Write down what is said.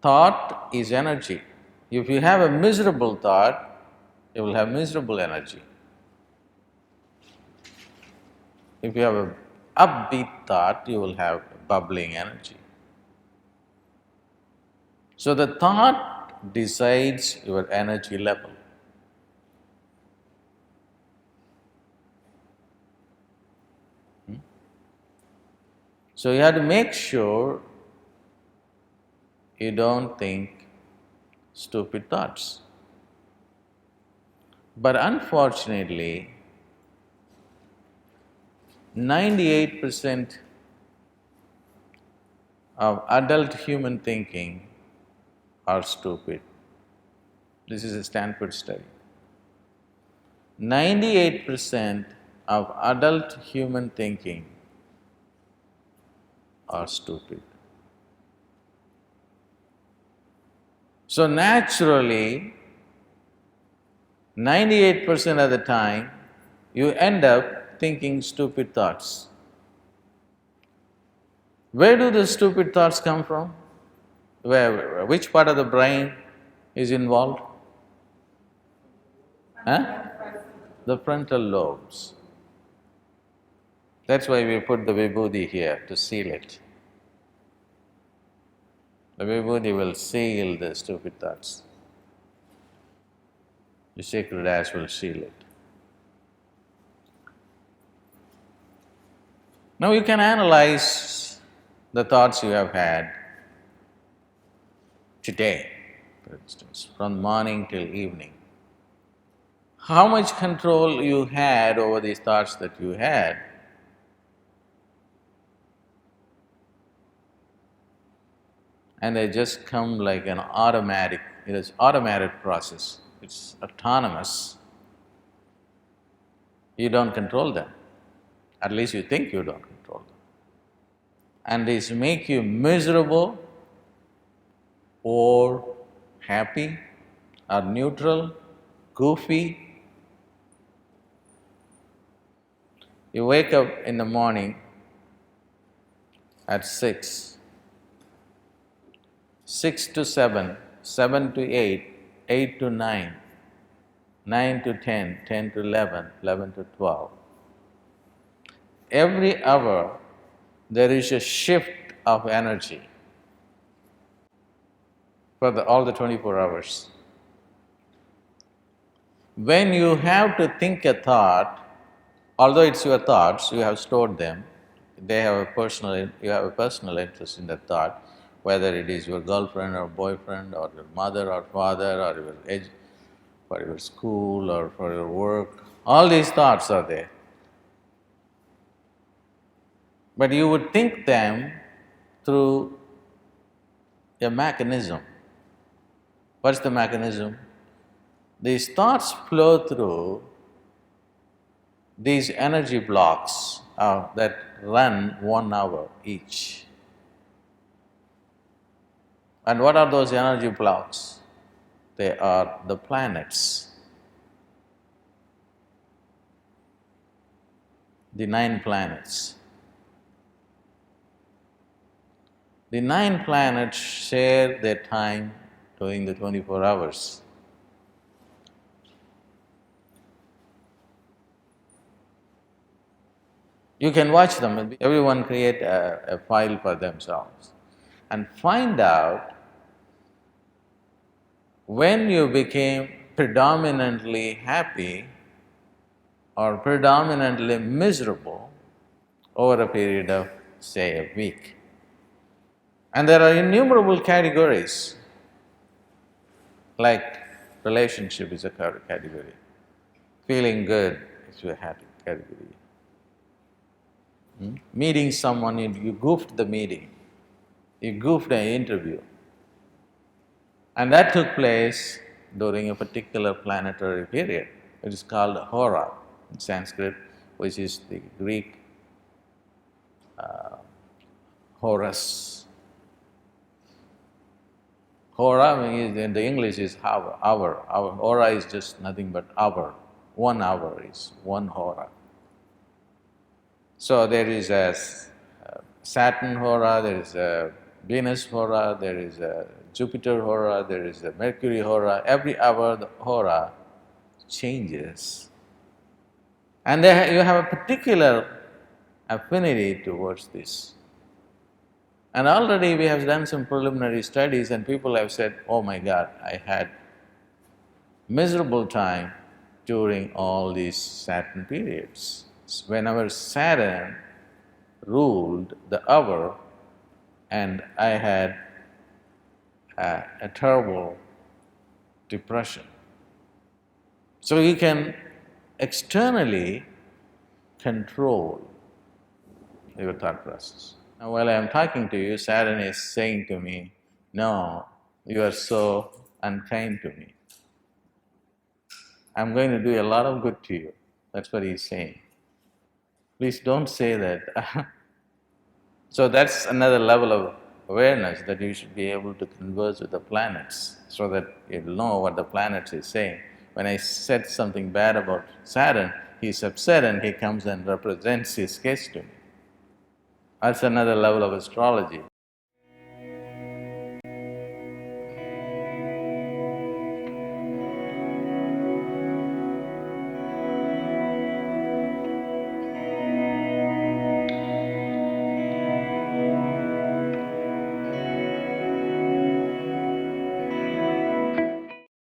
thought is energy. If you have a miserable thought, you will have miserable energy. If you have an upbeat thought, you will have bubbling energy. So the thought decides your energy level. So you have to make sure you don't think stupid thoughts. But unfortunately, 98% of adult human thinking are stupid. This is a Stanford study. 98% of adult human thinking are stupid. So naturally, 98% of the time, you end up thinking stupid thoughts. Where do the stupid thoughts come from? Which part of the brain is involved? Huh? The frontal lobes. That's why we put the Vibhuti here, to seal it. The Vibhuti will seal the stupid thoughts. The sacred ash will seal it. Now you can analyze the thoughts you have had today, for instance, from morning till evening. How much control you had over these thoughts that you had? And they just come like an automatic, it is automatic process, it's autonomous. You don't control them, at least you think you don't control them. And these make you miserable or happy or neutral, goofy. You wake up in the morning at 6, 6 to 7, 7 to 8, 8 to 9, 9 to 10, 10 to 11, 11 to 12. Every hour there is a shift of energy for all the 24 hours. When you have to think a thought, although it's your thoughts, you have stored them, you have a personal interest in that thought, whether it is your girlfriend or boyfriend or your mother or father or for your school or for your work, all these thoughts are there. But you would think them through a mechanism. What's the mechanism? These thoughts flow through these energy blocks that run 1 hour each. And what are those energy blocks? They are the planets. The 9 planets. The 9 planets share their time during the 24 hours. You can watch them, everyone create a file for themselves and find out when you became predominantly happy or predominantly miserable over a period of, say, a week. And there are innumerable categories, like relationship is a category, feeling good is a category. Meeting someone, you goofed the meeting, you goofed an interview. And that took place during a particular planetary period. It is called hora in Sanskrit, which is the Greek horus. Hora in the English is hour. Our hora is just nothing but hour. 1 hour is 1 hora. So there is a Saturn hora, there is a Venus hora, there is a Jupiter hora, there is a Mercury hora. Every hour the hora changes. And you have a particular affinity towards this. And already we have done some preliminary studies and people have said, oh my God, I had miserable time during all these Saturn periods. Whenever Saturn ruled the hour, and I had a terrible depression. So you can externally control your thought process. Now, while I am talking to you, Saturn is saying to me, no, you are so unkind to me. I'm going to do a lot of good to you. That's what he's saying. Please don't say that. So that's another level of awareness, that you should be able to converse with the planets so that you'll know what the planets is saying. When I said something bad about Saturn, he's upset and he comes and represents his case to me. That's another level of astrology.